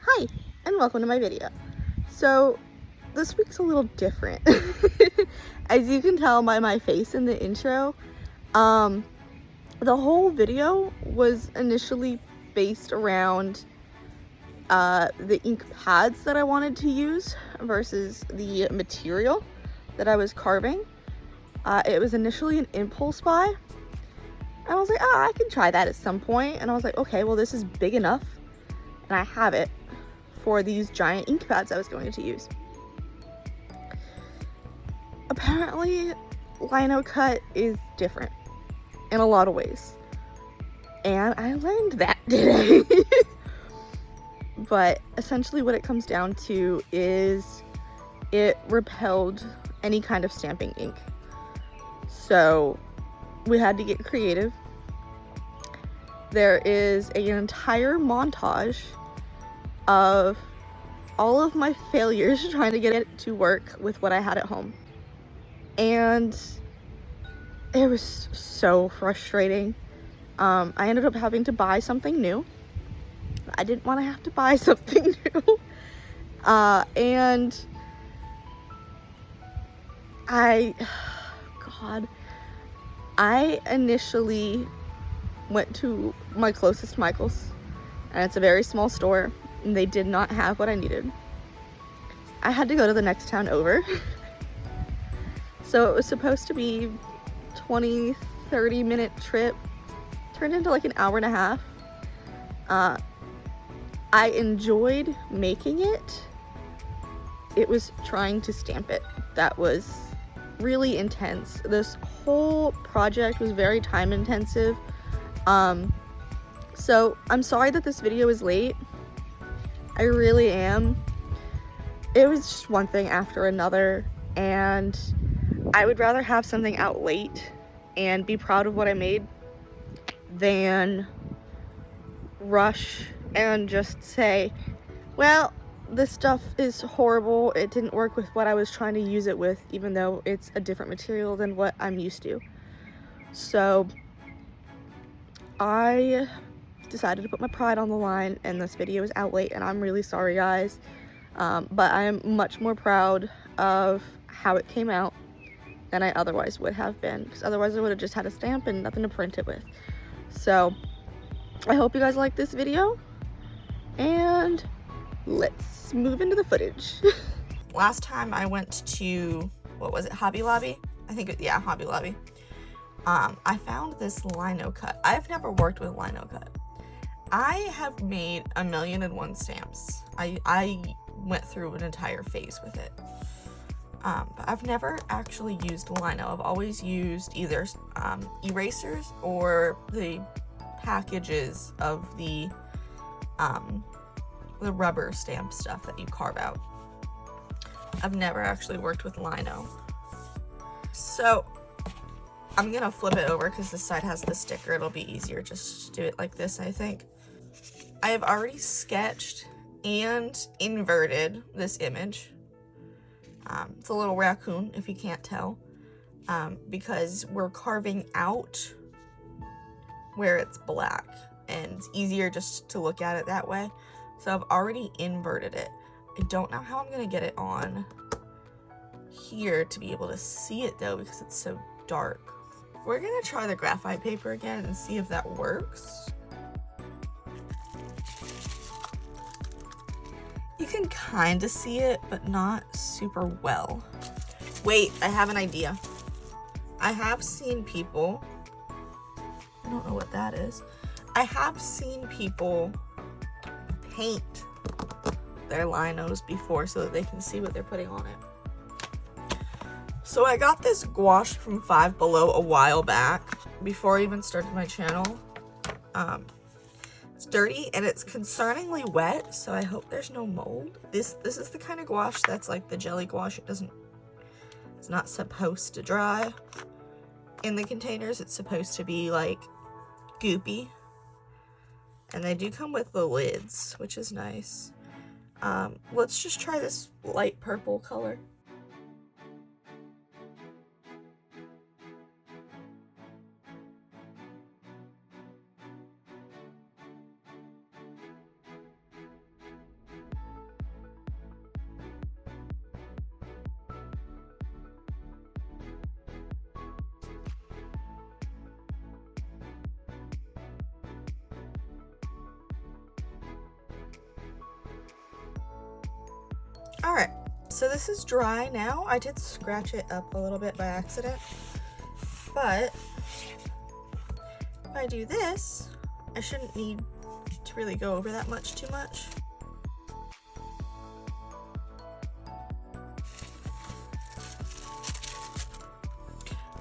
Hi, and welcome to my video. So, this week's a little different. As you can tell by my face in the intro, the whole video was initially based around the ink pads that I wanted to use versus the material that I was carving. It was initially an impulse buy, and I was like, I can try that at some point. And I was like, okay, well, this is big enough, and I have it for these giant ink pads I was going to use. Apparently, lino cut is different in a lot of ways, and I learned that today. But essentially what it comes down to is it repelled any kind of stamping ink. So we had to get creative. There is an entire montage of all of my failures trying to get it to work with what I had at home. And it was so frustrating. I ended up having to buy something new. I didn't want to have to buy something new. And I initially went to my closest Michael's, and it's a very small store, and they did not have what I needed. I had to go to the next town over. So it was supposed to be 20-30 minute trip, turned into like an hour and a half. I enjoyed making it. It was trying to stamp it that was really intense. This whole project was very time intensive. So I'm sorry that this video is late. I really am. It was just one thing after another, and I would rather have something out late and be proud of what I made than rush and just say, well, this stuff is horrible. It didn't work with what I was trying to use it with, even though it's a different material than what I'm used to. So I decided to put my pride on the line, and this video is out late, and I'm really sorry, guys. But I am much more proud of how it came out than I otherwise would have been, because otherwise I would have just had a stamp and nothing to print it with. So I hope you guys like this video, and let's move into the footage. Last time I went to, what was it, Hobby Lobby? I think, yeah, Hobby Lobby. I found this lino cut. I've never worked with lino cut. I have made 1,000,001 stamps. I went through an entire phase with it. But I've never actually used lino. I've always used either erasers or the packages of the rubber stamp stuff that you carve out. I've never actually worked with lino. So I'm gonna flip it over because this side has the sticker. It'll be easier just to do it like this, I think. I have already sketched and inverted this image. It's a little raccoon, if you can't tell, because we're carving out where it's black, and it's easier just to look at it that way. So I've already inverted it. I don't know how I'm gonna get it on here to be able to see it though, because it's so dark. We're gonna try the graphite paper again and see if that works. You can kind of see it, but not super well. Wait, I have an idea. I have seen people, I don't know what that is. I have seen people paint their linos before so that they can see what they're putting on it. So I got this gouache from Five Below a while back, before I even started my channel. It's dirty and it's concerningly wet, so I hope there's no mold. This is the kind of gouache that's like the jelly gouache. It's not supposed to dry in the containers. It's supposed to be like goopy. And they do come with the lids, which is nice. Let's just try this light purple color. All right, so this is dry now. I did scratch it up a little bit by accident, but if I do this, I shouldn't need to really go over that much too much.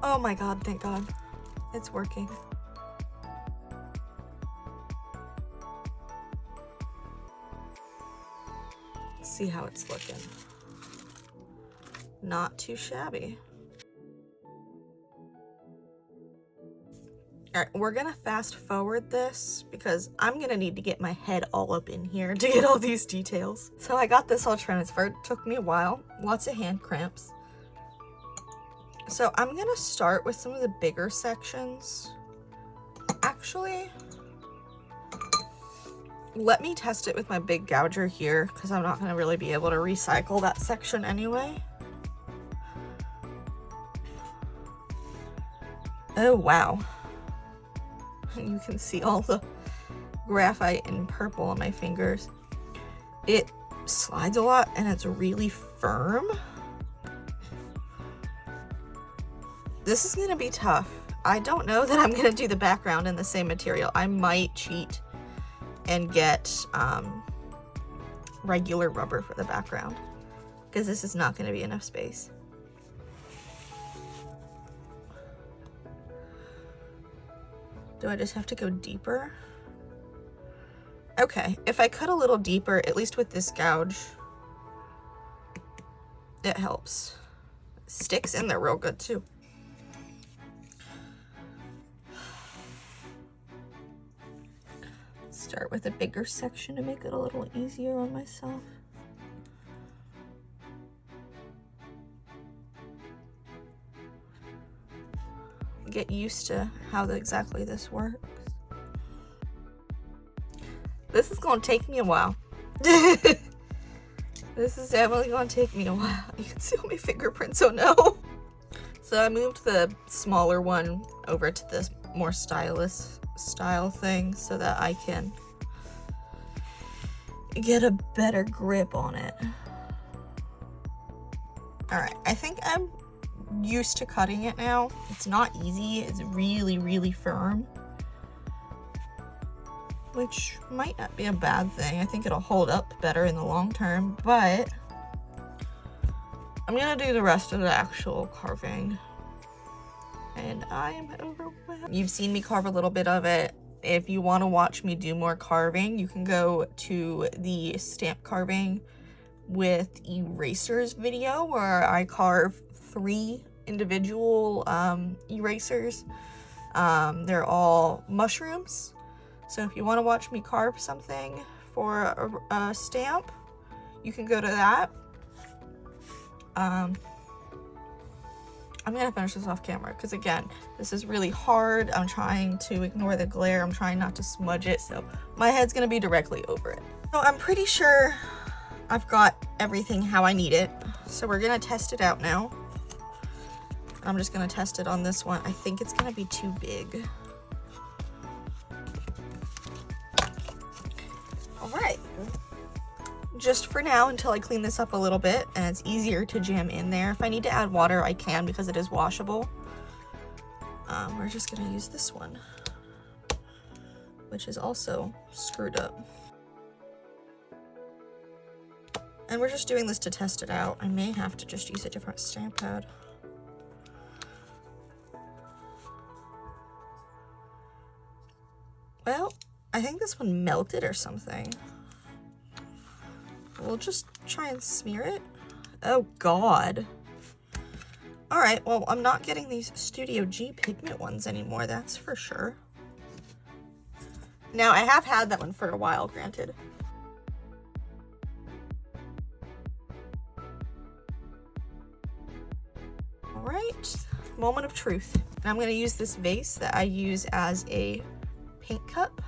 Oh my God, thank God. It's working. Let's see how it's looking. Not too shabby. All right, we're gonna fast forward this because I'm gonna need to get my head all up in here to get all these details. So I got this all transferred. Took me a while, lots of hand cramps. So I'm gonna start with some of the bigger sections. Actually, let me test it with my big gouger here because I'm not gonna really be able to recycle that section anyway. Oh, wow. You can see all the graphite and purple on my fingers. It slides a lot and it's really firm. This is gonna be tough. I don't know that I'm gonna do the background in the same material. I might cheat and get regular rubber for the background because this is not gonna be enough space. Do I just have to go deeper? Okay, if I cut a little deeper, at least with this gouge, it helps. Sticks in there real good too. Start with a bigger section to make it a little easier on myself. Get used to how exactly this works. This is gonna take me a while. This is definitely gonna take me a while. You can see all my fingerprints, oh no. So I moved the smaller one over to this more stylish style thing so that I can get a better grip on it. All right, I think I'm used to cutting it now. It's not easy, it's really, really firm, which might not be a bad thing. I think it'll hold up better in the long term, but I'm gonna do the rest of the actual carving. And I am overwhelmed. You've seen me carve a little bit of it. If you want to watch me do more carving, you can go to the stamp carving with erasers video where I carve 3 individual erasers. They're all mushrooms. So if you want to watch me carve something for a stamp, you can go to that. I'm gonna finish this off camera because again, this is really hard. I'm trying to ignore the glare. I'm trying not to smudge it, so my head's gonna be directly over it. So I'm pretty sure I've got everything how I need it. So we're gonna test it out now. I'm just gonna test it on this one. I think it's gonna be too big. All right. Just for now until I clean this up a little bit and it's easier to jam in there. If I need to add water, I can because it is washable. We're just gonna use this one, which is also screwed up. And we're just doing this to test it out. I may have to just use a different stamp pad. Well, I think this one melted or something. We'll just try and smear it. Oh God. All right, well, I'm not getting these Studio G pigment ones anymore, that's for sure. Now, I have had that one for a while, granted. All right, moment of truth. And I'm gonna use this vase that I use as a paint cup.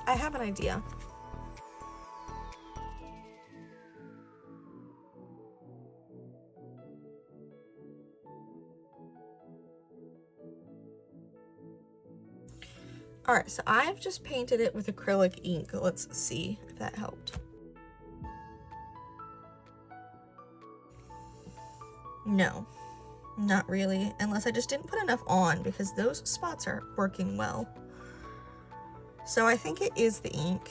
I have an idea. Alright, so I've just painted it with acrylic ink. Let's see if that helped. No, not really, unless I just didn't put enough on, because those spots are working well. So I think it is the ink.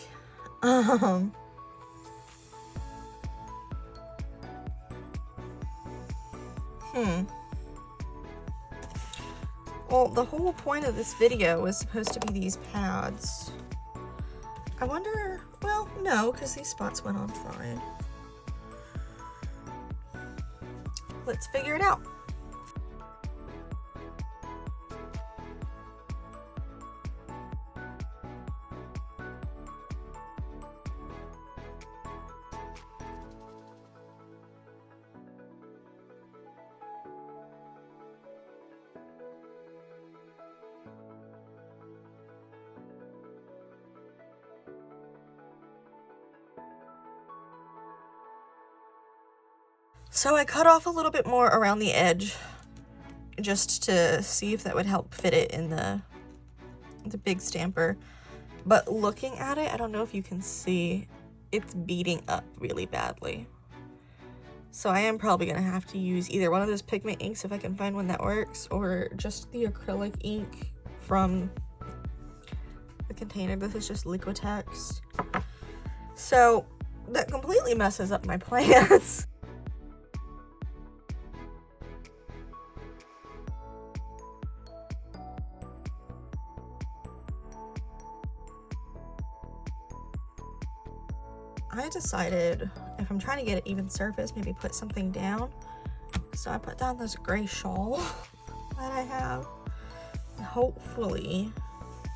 Well, the whole point of this video was supposed to be these pads. I wonder, well, no, because these spots went on fine. Let's figure it out. So I cut off a little bit more around the edge just to see if that would help fit it in the big stamper. But looking at it, I don't know if you can see, it's beading up really badly. So I am probably going to have to use either one of those pigment inks if I can find one that works, or just the acrylic ink from the container. This is just Liquitex. So that completely messes up my plans. I decided if I'm trying to get an even surface, maybe put something down. So I put down this gray shawl that I have. And hopefully,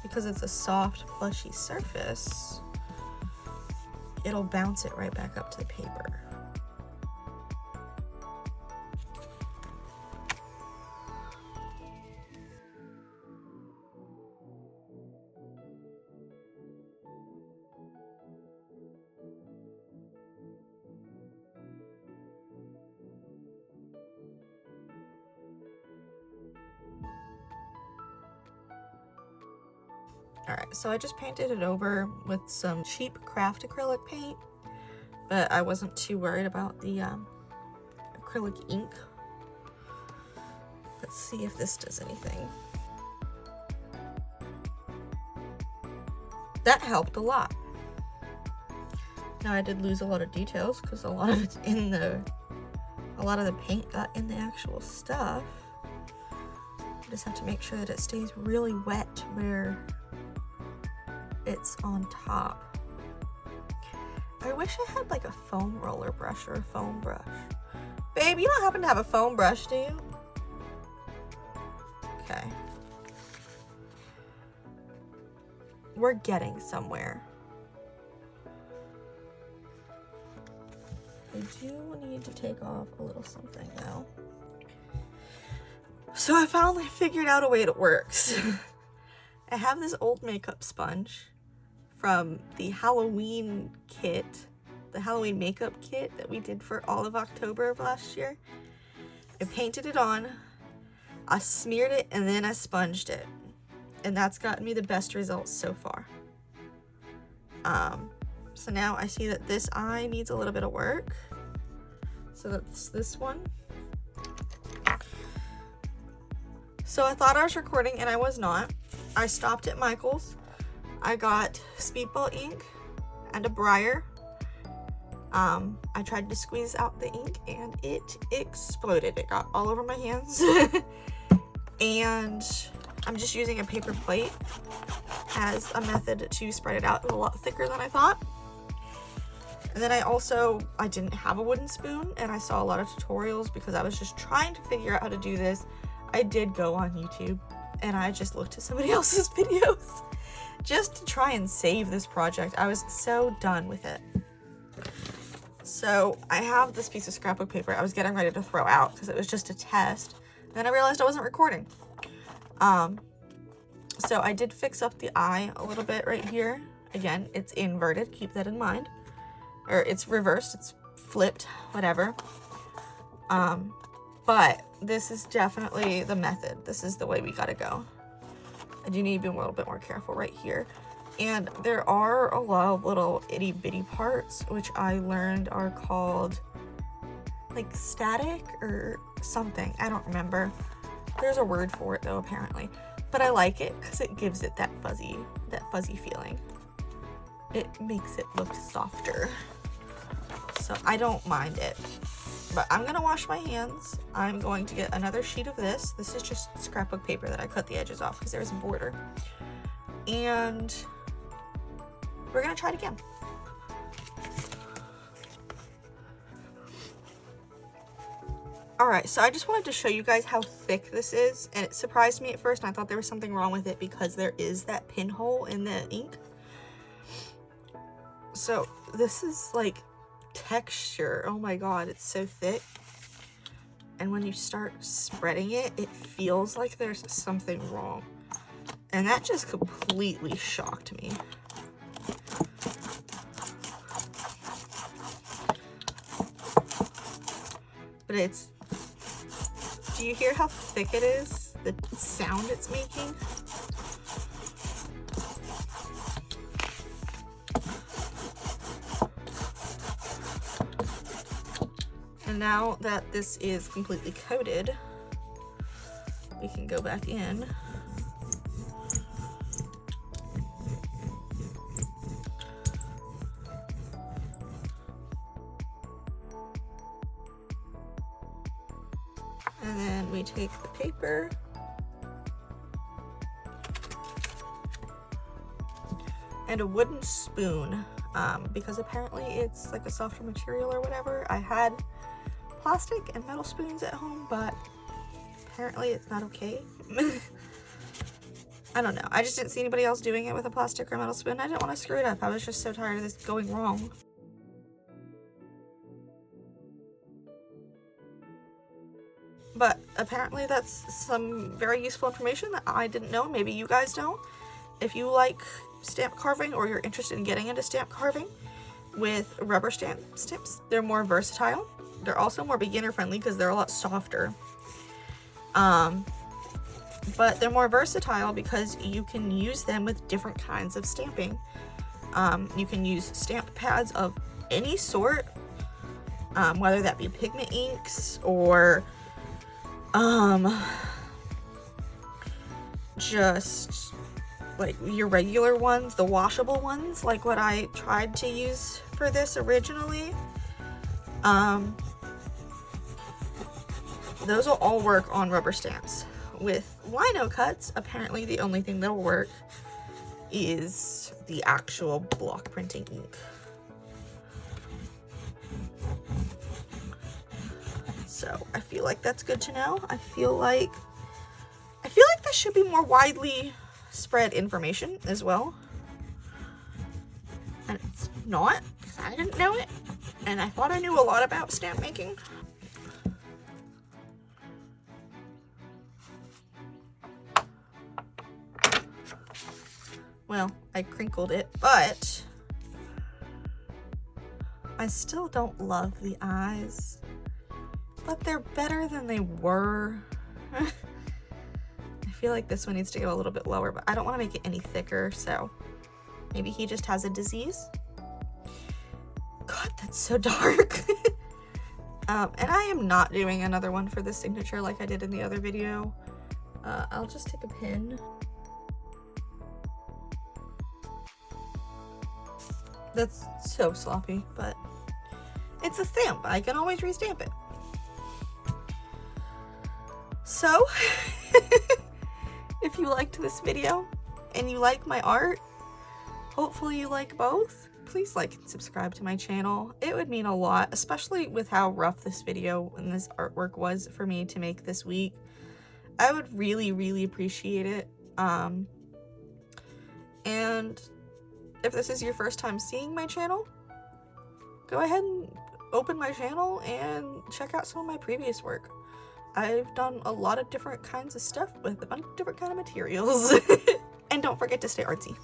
because it's a soft, plushy surface, it'll bounce it right back up to the paper. Alright, so I just painted it over with some cheap craft acrylic paint, but I wasn't too worried about the acrylic ink. Let's see if this does anything. That helped a lot. Now I did lose a lot of details because a lot of it's in the, a lot of the paint got in the actual stuff. I just have to make sure that it stays really wet where it's on top. I wish I had like a foam roller brush or a foam brush. Babe, you don't happen to have a foam brush, do you? Okay. We're getting somewhere. I do need to take off a little something now. So I finally figured out a way that works. I have this old makeup sponge from the Halloween kit, the Halloween makeup kit that we did for all of October of last year. I painted it on, I smeared it, and then I sponged it. And that's gotten me the best results so far. So now I see that this eye needs a little bit of work. So that's this one. So I thought I was recording and I was not. I stopped at Michael's. I got Speedball ink and a Breyer. I tried to squeeze out the ink and it exploded. It got all over my hands. And I'm just using a paper plate as a method to spread it out. It was a lot thicker than I thought. And then I didn't have a wooden spoon, and I saw a lot of tutorials because I was just trying to figure out how to do this. I did go on YouTube and I just looked at somebody else's videos just to try and save this project. I was so done with it. So I have this piece of scrapbook paper I was getting ready to throw out because it was just a test. Then I realized I wasn't recording. So I did fix up the eye a little bit right here, Again, it's inverted, keep that in mind. Or it's reversed, it's flipped, whatever. But this is definitely the method. This is the way we gotta go. I do need to be a little bit more careful right here. And there are a lot of little itty bitty parts, which I learned are called like static or something. I don't remember. There's a word for it though, apparently. But I like it because it gives it that fuzzy feeling. It makes it look softer. So I don't mind it. But I'm gonna wash my hands. I'm going to get another sheet of this. This is just scrapbook paper that I cut the edges off because there's a border. And we're gonna try it again. Alright, so I just wanted to show you guys how thick this is, and it surprised me at first, and I thought there was something wrong with it because there is that pinhole in the ink. So this is like texture. Oh my god, it's so thick. And when you start spreading it, it feels like there's something wrong. And that just completely shocked me. But it's, do you hear how thick it is? The sound it's making? And now that this is completely coated, we can go back in. And then we take the paper and a wooden spoon, because apparently it's like a softer material or whatever. I had plastic and metal spoons at home, but apparently it's not okay. I don't know. I just didn't see anybody else doing it with a plastic or metal spoon. I didn't want to screw it up. I was just so tired of this going wrong. But apparently that's some very useful information that I didn't know. Maybe you guys don't. If you like stamp carving or you're interested in getting into stamp carving with rubber stamps, they're more versatile. They're also more beginner friendly because they're a lot softer. But they're more versatile because you can use them with different kinds of stamping. You can use stamp pads of any sort, whether that be pigment inks or just like your regular ones, the washable ones, like what I tried to use for this originally. Those will all work on rubber stamps. With lino cuts, apparently the only thing that'll work is the actual block printing ink. So I feel like that's good to know. I feel like this should be more widely spread information as well. And it's not, because I didn't know it. And I thought I knew a lot about stamp making. Well, I crinkled it, but I still don't love the eyes. But they're better than they were. I feel like this one needs to go a little bit lower, but I don't want to make it any thicker, so maybe he just has a disease. God, that's so dark. And I am not doing another one for this signature like I did in the other video. I'll just take a pin. That's so sloppy, but it's a stamp. I can always restamp it. So, if you liked this video and you like my art, hopefully you like both, please like and subscribe to my channel. It would mean a lot, especially with how rough this video and this artwork was for me to make this week. I would really, really appreciate it. And if this is your first time seeing my channel, go ahead and open my channel and check out some of my previous work. I've done a lot of different kinds of stuff with a bunch of different kind of materials. And don't forget to stay artsy.